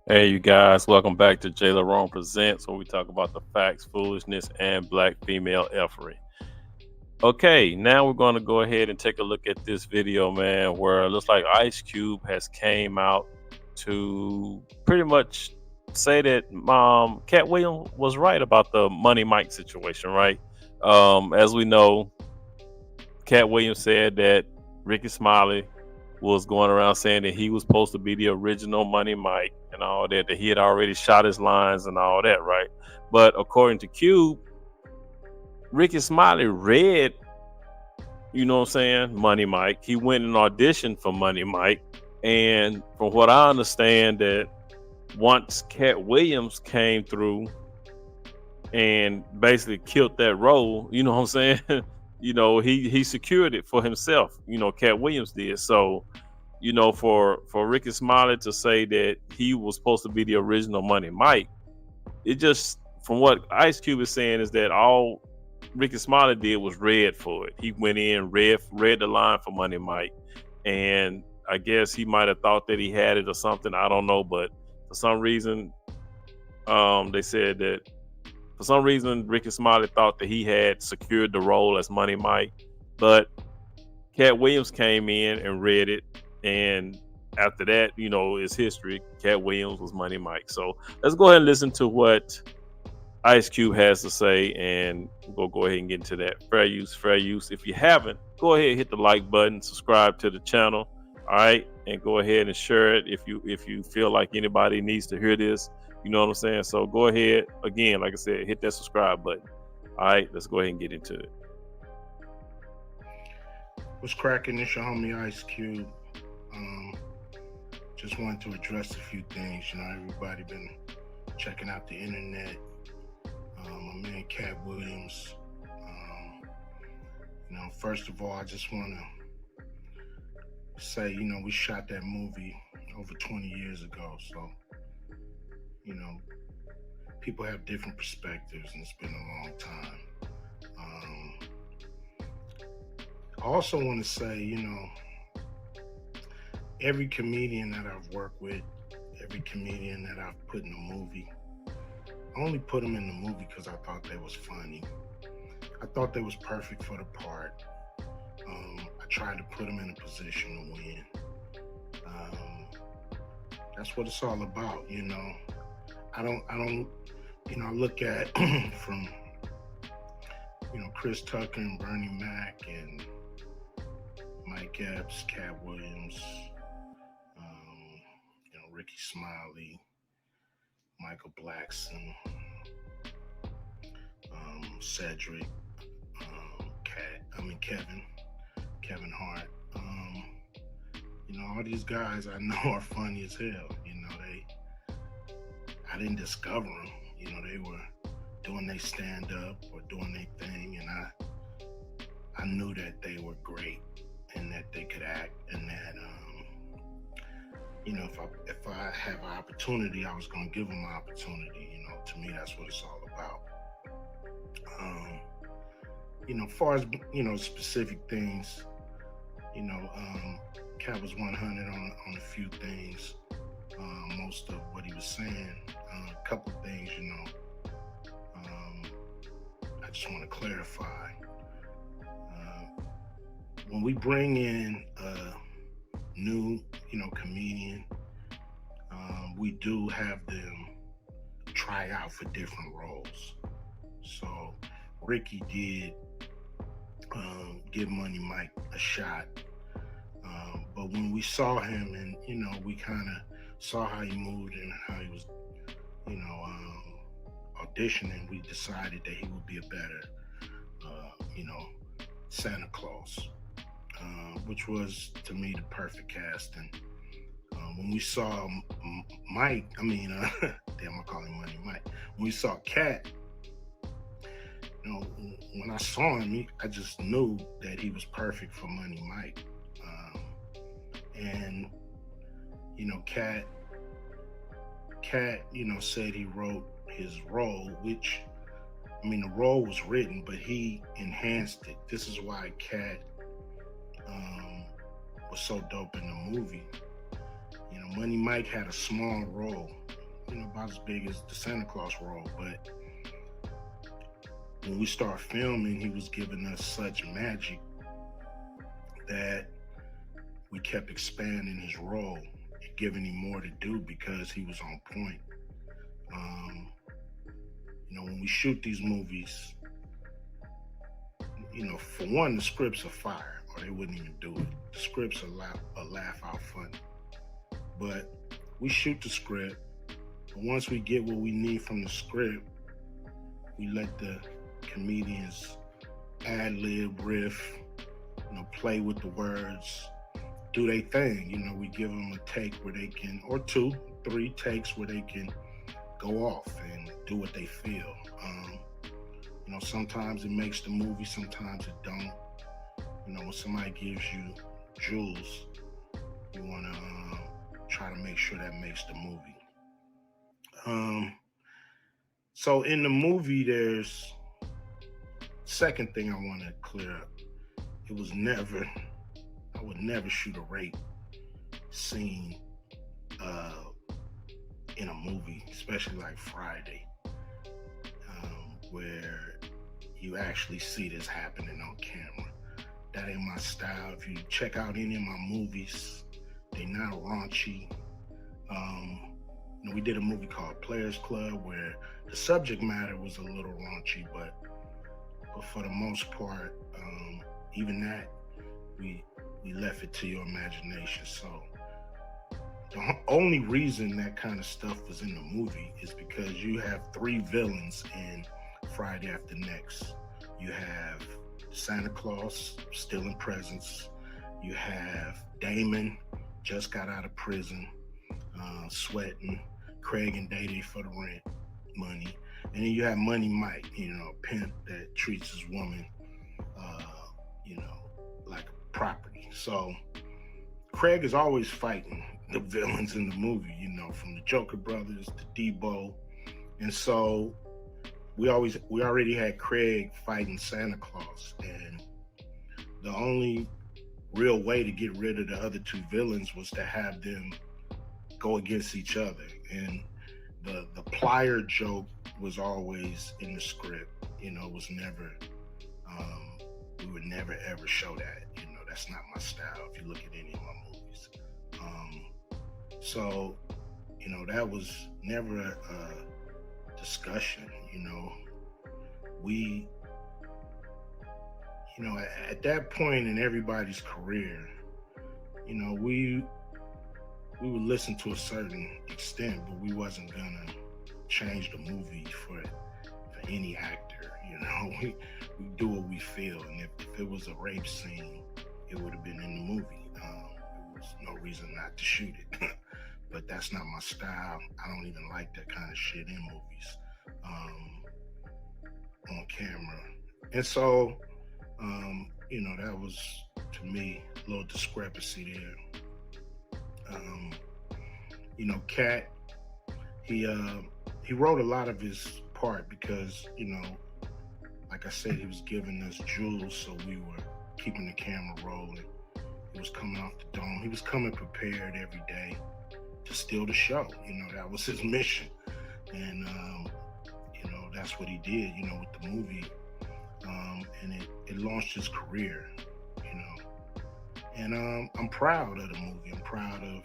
Hey, you guys, welcome back to J. Larone Presents, where we talk about the facts, foolishness, and black female effery. Okay, now we're going to go ahead and take a look at this video, man, where it looks like Ice Cube has came out to pretty much say that Katt Williams was right about the Money Mike situation, right? As we know, Katt Williams said that Rickey Smiley was going around saying that he was supposed to be the original Money Mike and all that, that he had already shot his lines and all that, right? But according to Cube, Rickey Smiley read, Money Mike. He went and auditioned for Money Mike. And from what I understand, that once Katt Williams came through and basically killed that role, he secured it for himself. Katt Williams did. So, for Rickey Smiley to say that he was supposed to be the original Money Mike, it just, from what Ice Cube is saying, is that all Rickey Smiley did was read for it. He went in, read the line for Money Mike, and I guess he might have thought that he had it or something. I don't know, but for some reason, they said that for some reason Rickey Smiley thought that he had secured the role as Money Mike, but Katt Williams came in and read it, and after that, it's history. Katt Williams was Money Mike. So let's go ahead and listen to what Ice Cube has to say, and we'll go ahead and get into that. Fair use, fair use. If you haven't, go ahead and hit the like button, subscribe to the channel, all right, and go ahead and share it if you feel like anybody needs to hear this. You know what I'm saying? So go ahead, again, like I said, hit that subscribe button. All right, let's go ahead and get into it. What's cracking? It's your homie Ice Cube. Just wanted to address a few things. Everybody been checking out the internet. My man Katt Williams. First of all, I just want to say, we shot that movie over 20 years ago. So, people have different perspectives, and it's been a long time. I also want to say, every comedian that I've worked with, every comedian that I've put in a movie, I only put them in the movie because I thought they was funny. I thought they was perfect for the part. I tried to put them in a position to win. That's what it's all about, I look at from, Chris Tucker and Bernie Mac and Mike Epps, Katt Williams, Rickey Smiley, Michael Blackson, Cedric, Kevin Hart. All these guys I know are funny as hell. I didn't discover them. They were doing their stand-up or doing their thing, and I knew that they were great and that they could act, and that if I have an opportunity, I was gonna give them an opportunity. To me, that's what it's all about. As far as specific things, Katt was 100 on a few things. Most of what he was saying, a couple of things, I just want to clarify. When we bring in a new, comedian, we do have them try out for different roles. So Rickey did give Money Mike a shot. But when we saw him and, we kind of saw how he moved and how he was, auditioning, we decided that he would be a better, Santa Claus. which was to me the perfect casting. When we saw Mike, damn, I call him Money Mike. When we saw Katt, when I saw him, I just knew that he was perfect for Money Mike. And Katt, said he wrote his role, which the role was written, but he enhanced it. This is why Katt was so dope in the movie. Money Mike had a small role, about as big as the Santa Claus role, but when we start filming, he was giving us such magic that we kept expanding his role and giving him more to do because he was on point. When we shoot these movies, for one, the scripts are fire, or they wouldn't even do it. The scripts are laugh out funny. But we shoot the script, and once we get what we need from the script, we let the comedians ad-lib, riff, play with the words, do their thing. We give them a take where they can, or 2, 3 takes where they can go off and do what they feel. Sometimes it makes the movie, sometimes it don't. When somebody gives you jewels, you want to try to make sure that makes the movie. So in the movie, there's second thing I want to clear up. I would never shoot a rape scene in a movie, especially like Friday, where you actually see this happening on camera. That ain't my style. If you check out any of my movies, they're not raunchy. We did a movie called Players Club where the subject matter was a little raunchy, but for the most part, even that, we left it to your imagination. So the only reason that kind of stuff was in the movie is because you have 3 villains in Friday After Next. You have Santa Claus stealing presents. You have Damon, just got out of prison, sweating. Craig and Day for the rent money. And then you have Money Mike, a pimp that treats his woman, like property. So Craig is always fighting the villains in the movie, from the Joker Brothers to Debo. And so we already had Craig fighting Santa Claus. And the only real way to get rid of the other 2 villains was to have them go against each other. And the plier joke was always in the script. It was never, we would never ever show that. That's not my style if you look at any of my movies. So, that was never a discussion. We, at that point in everybody's career, we would listen to a certain extent, but we wasn't gonna change the movie for any actor. We do what we feel, and if it was a rape scene, it would have been in the movie. There was no reason not to shoot it. But that's not my style. I don't even like that kind of shit in movies, on camera. And so, that was, to me, a little discrepancy there. Katt, he wrote a lot of his part because, like I said, he was giving us jewels, so we were keeping the camera rolling. He was coming off the dome. He was coming prepared every day to steal the show. That was his mission. And, that's what he did, with the movie. And it launched his career, And I'm proud of the movie. I'm proud of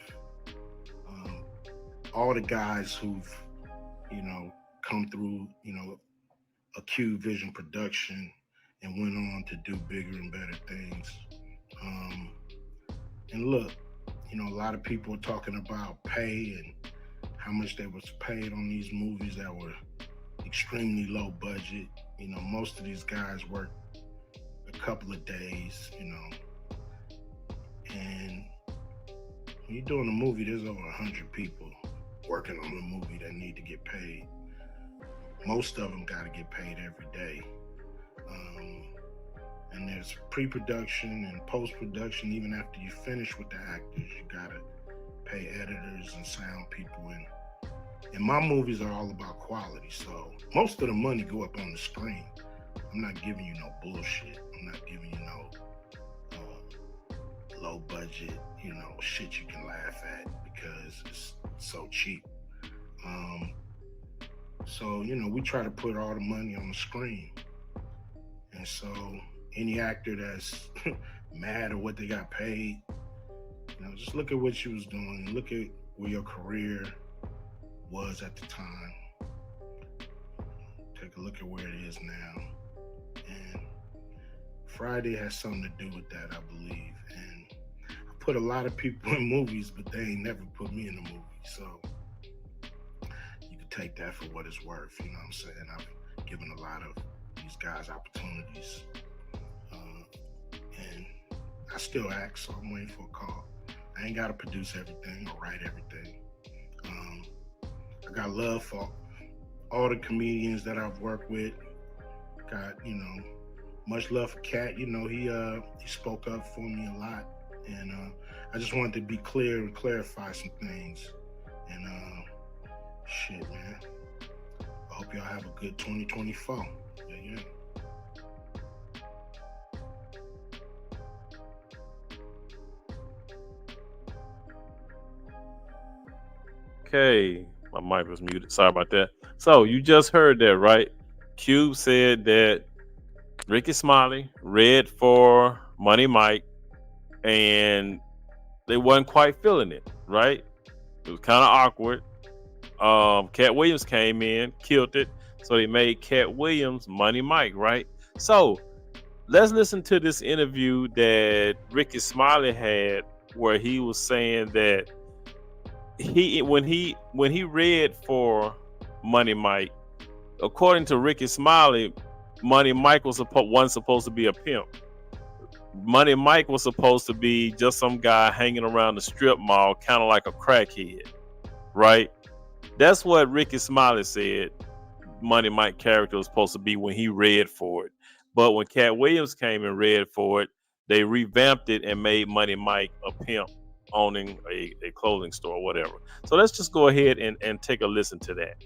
all the guys who've, come through, Acute Vision Production and went on to do bigger and better things. And look, a lot of people are talking about pay and how much they was paid on these movies that were extremely low budget. Most of these guys work a couple of days, And when you're doing a movie, there's over 100 people working on the movie that need to get paid. Most of them got to get paid every day. And there's pre-production and post-production. Even after you finish with the actors, you got to pay editors and sound people. And my movies are all about quality. So most of the money go up on the screen. I'm not giving you no bullshit. I'm not giving you no low budget, shit you can laugh at because it's so cheap. So, we try to put all the money on the screen. And so any actor that's mad at what they got paid, just look at what you was doing. Look at where your career was at the time. Take a look at where it is now. And Friday has something to do with that, I believe. And I put a lot of people in movies, but they ain't never put me in a movie. So you can take that for what it's worth. You know what I'm saying? I've given a lot of these guys opportunities. And I still act, so I'm waiting for a call. I ain't got to produce everything or write everything. I got love for all the comedians that I've worked with. Got, much love for Katt. He spoke up for me a lot. And I just wanted to be clear and clarify some things. And shit, man. I hope y'all have a good 2024. Yeah. Okay, my mic was muted. Sorry about that. So you just heard that, right? Cube said that Rickey Smiley read for Money Mike, and they wasn't quite feeling it, right? It was kind of awkward. Katt Williams came in, killed it, so they made Katt Williams Money Mike, right? So let's listen to this interview that Rickey Smiley had, where he was saying that when he read for Money Mike, according to Rickey Smiley, Money Mike wasn't supposed to be a pimp. Money Mike was supposed to be just some guy hanging around the strip mall, kind of like a crackhead, right? That's what Rickey Smiley said Money Mike character was supposed to be when he read for it. But when Katt Williams came and read for it, they revamped it and made Money Mike a pimp owning a clothing store or whatever. So let's just go ahead and take a listen to that.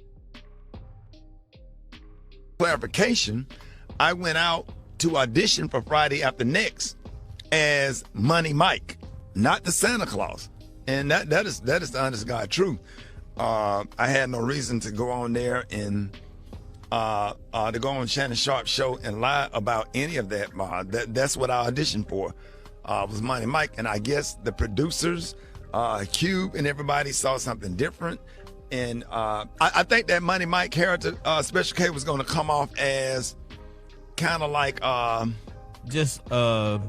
Clarification, I went out to audition for Friday After Next as Money Mike, not the Santa Claus. And that is the honest God truth. I had no reason to go on there and to go on Shannon Sharp's show and lie about any of that. That's what I auditioned for, was Money Mike. And I guess the producers, Cube and everybody saw something different. And I think that Money Mike character, Special K, was going to come off as kind of like just a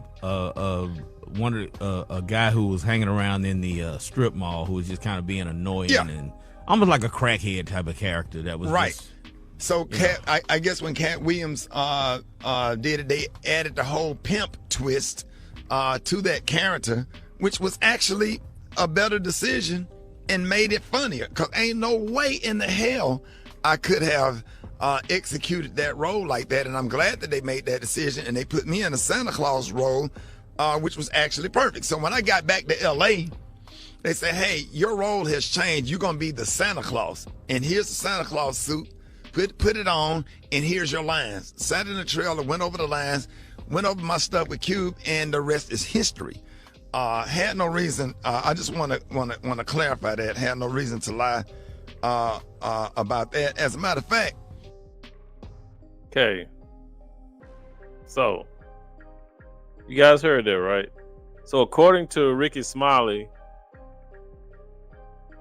guy who was hanging around in the strip mall, who was just kind of being annoying and almost like a crackhead type of character. That was right. Just, so I guess when Katt Williams did it, they added the whole pimp twist to that character, which was actually a better decision and made it funnier, because ain't no way in the hell I could have executed that role like that. And I'm glad that they made that decision and they put me in a Santa Claus role, which was actually perfect. So when I got back to LA, they said, hey, your role has changed. You're going to be the Santa Claus. And here's the Santa Claus suit. Put it on, and here's your lines. Sat in the trailer, went over the lines, went over my stuff with Cube, and the rest is history. Had no reason. I just want to clarify that. Had no reason to lie about that. As a matter of fact. Okay. So you guys heard that, right? So according to Rickey Smiley,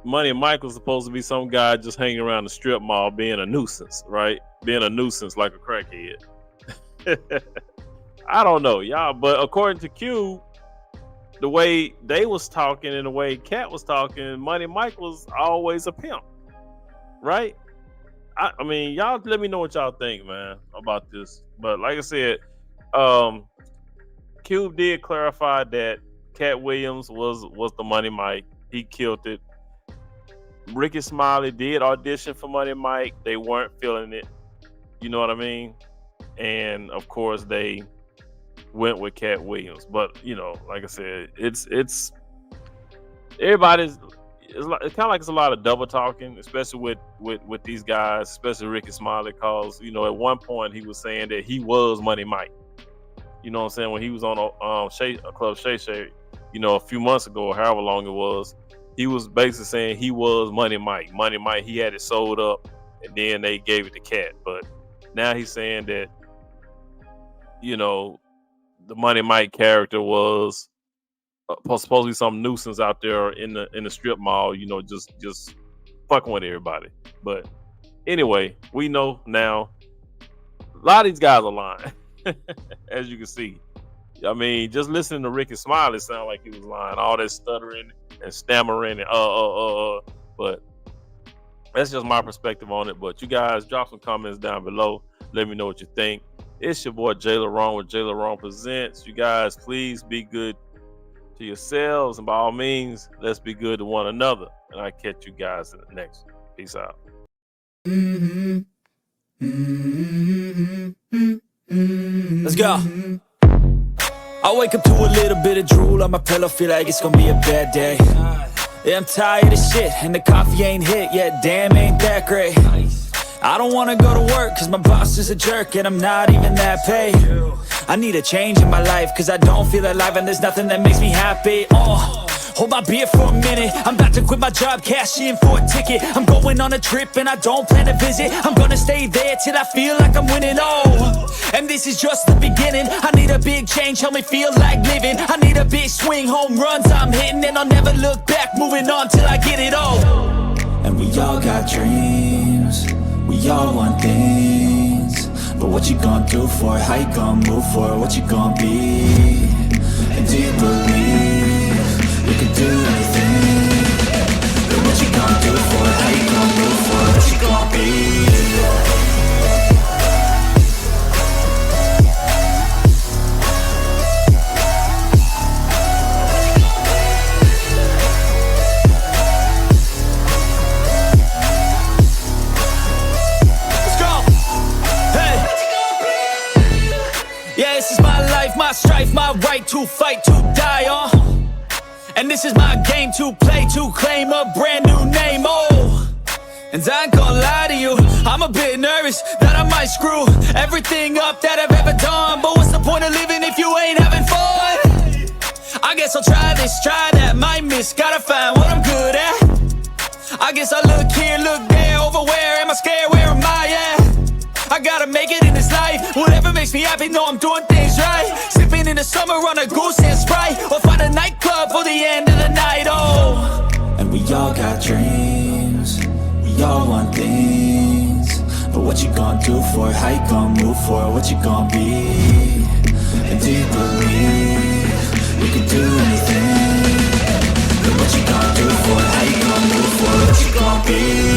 Money Mike was supposed to be some guy just hanging around the strip mall being a nuisance, right? Being a nuisance like a crackhead. I don't know, y'all, but according to Q, the way they was talking and the way Katt was talking, Money Mike was always a pimp, right? I mean, y'all let me know what y'all think, man, about this. But like I said, Cube did clarify that Katt Williams was the Money Mike. He killed it. Rickey Smiley did audition for Money Mike. They weren't feeling it. You know what I mean? And of course they went with Katt Williams. But you know, like I said, it's everybody's. It's kind of like it's a lot of double talking, especially with these guys, especially Rickey Smiley, because you know at one point he was saying that he was Money Mike. You know what I'm saying? When he was on Club Shay Shay, you know, a few months ago, or however long it was, he was basically saying he was Money Mike. Money Mike, he had it sold up, and then they gave it to Katt. But now he's saying that, you know, the Money Mike character was supposed to be some nuisance out there in the strip mall, you know, just fucking with everybody. But anyway, we know now a lot of these guys are lying, as you can see. I mean, just listening to Rickey Smiley sound like he was lying, all that stuttering and stammering and but that's just my perspective on it. But you guys drop some comments down below. Let me know what you think. It's your boy Jay LaRon with Jay LaRon Presents. You guys, please be good to yourselves, and by all means, let's be good to one another. And I catch you guys in the next one. Peace out. Let's go. I wake up to a little bit of drool on my pillow, feel like it's gonna be a bad day. Yeah, I'm tired of shit, and the coffee ain't hit yet, damn, ain't that great. I don't wanna go to work, cause my boss is a jerk, and I'm not even that paid. I need a change in my life, cause I don't feel alive, and there's nothing that makes me happy. Hold my beer for a minute, I'm about to quit my job, cash in for a ticket. I'm going on a trip and I don't plan to visit. I'm gonna stay there till I feel like I'm winning, and this is just the beginning. I need a big change, help me feel like living. I need a big swing, home runs I'm hitting, and I'll never look back, moving on till I get it all. And we all got dreams, we all want things, but what you gonna do for it? How you gonna move for it? What you gonna be? And do you believe you can do anything? But what you gonna do for it? How you gonna move for it? What you gonna be? My strife, my right to fight, to die on. And this is my game to play, to claim a brand new name, And I ain't gonna lie to you, I'm a bit nervous that I might screw everything up that I've ever done. But what's the point of living if you ain't having fun? I guess I'll try this, try that, might miss, gotta find what I'm good at. I guess I look here, look there, over where am I scared, where am I at? I gotta make it in this life, whatever makes me happy, know I'm doing things right. Sipping in the summer on a goose and Sprite, or find a nightclub for the end of the night, And we all got dreams, we all want things, but what you gonna do for it? How you gonna move for it? What you gonna be? And do you believe you can do anything? But what you gonna do for it? How you gonna move for it? What you gonna be?